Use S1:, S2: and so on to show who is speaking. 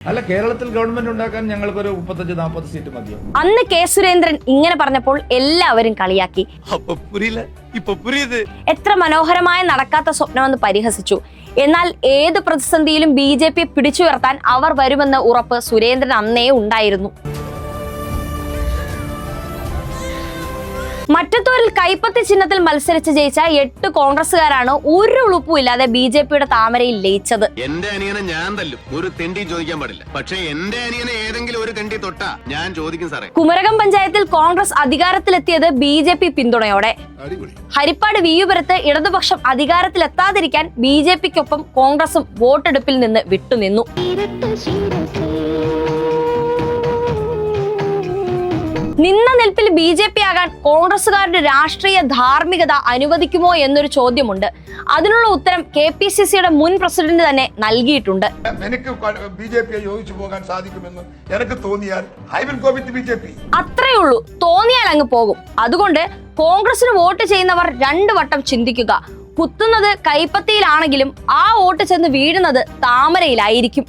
S1: അല്ല, കേരളത്തിൽ ഗവൺമെന്റ് ഉണ്ടാക്കാൻ ഞങ്ങൾക്കൊരു 35-40 സീറ്റ് മതിയോ?
S2: അന്ന് കെ സുരേന്ദ്രൻ ഇങ്ങനെ പറഞ്ഞപ്പോൾ എല്ലാവരും കളിയാക്കി. എത്ര മനോഹരമായ നടക്കാത്ത സ്വപ്നമെന്ന് പരിഹസിച്ചു. എന്നാൽ ഏത് പ്രതിസന്ധിയിലും BJP പിടിച്ചുയർത്താൻ അവർ വരുമെന്ന ഉറപ്പ് സുരേന്ദ്രൻ അന്നേ ഉണ്ടായിരുന്നു. മറ്റത്തൂരിൽ കൈപ്പത്തി ചിഹ്നത്തിൽ മത്സരിച്ച് ജയിച്ച 8 കോൺഗ്രസുകാരാണ് ഒരു ഉളുപ്പും ഇല്ലാതെ BJPയുടെ താമരയിൽ ലയിച്ചത്.
S3: എന്റെ അനിയനെ ഞാൻ തല്ലും, ഒരു തെണ്ടി ചോദിക്കാൻ പാടില്ല. പക്ഷേ എന്റെ അനിയനെ ഏതെങ്കിലും ഒരു തെണ്ടി തൊട്ടാ ഞാൻ ചോദിക്കും സാറേ.
S2: കുമരകം പഞ്ചായത്തിൽ കോൺഗ്രസ് അധികാരത്തിലെത്തിയത് BJP പിന്തുണയോടെ. ഹരിപ്പാട് വിയ്യൂപുരത്ത് ഇടതുപക്ഷം അധികാരത്തിലെത്താതിരിക്കാൻ BJPക്കൊപ്പം കോൺഗ്രസും വോട്ടെടുപ്പിൽ നിന്ന് വിട്ടുനിന്നു. നിന്ന നിൽപ്പിൽ BJP ആകാൻ കോൺഗ്രസുകാരുടെ രാഷ്ട്രീയ ധാർമ്മികത അനുവദിക്കുമോ എന്നൊരു ചോദ്യമുണ്ട്. അതിനുള്ള ഉത്തരം KPCCയുടെ മുൻ പ്രസിഡന്റ് തന്നെ നൽകിയിട്ടുണ്ട്.
S4: എനിക്ക് BJP യോജിച്ചു പോകാൻ സാധിക്കുമെന്ന് എനിക്ക് തോന്നിയാൽ I will go with BJP.
S2: അത്രേ ഉള്ളൂ, തോന്നിയാൽ അങ്ങ് പോകും. അതുകൊണ്ട് കോൺഗ്രസിന് വോട്ട് ചെയ്യുന്നവർ 2 വട്ടം ചിന്തിക്കുക. കുത്തുന്നത് കൈപ്പത്തിയിലാണെങ്കിലും ആ വോട്ട് ചെന്ന് വീഴുന്നത് താമരയിലായിരിക്കും.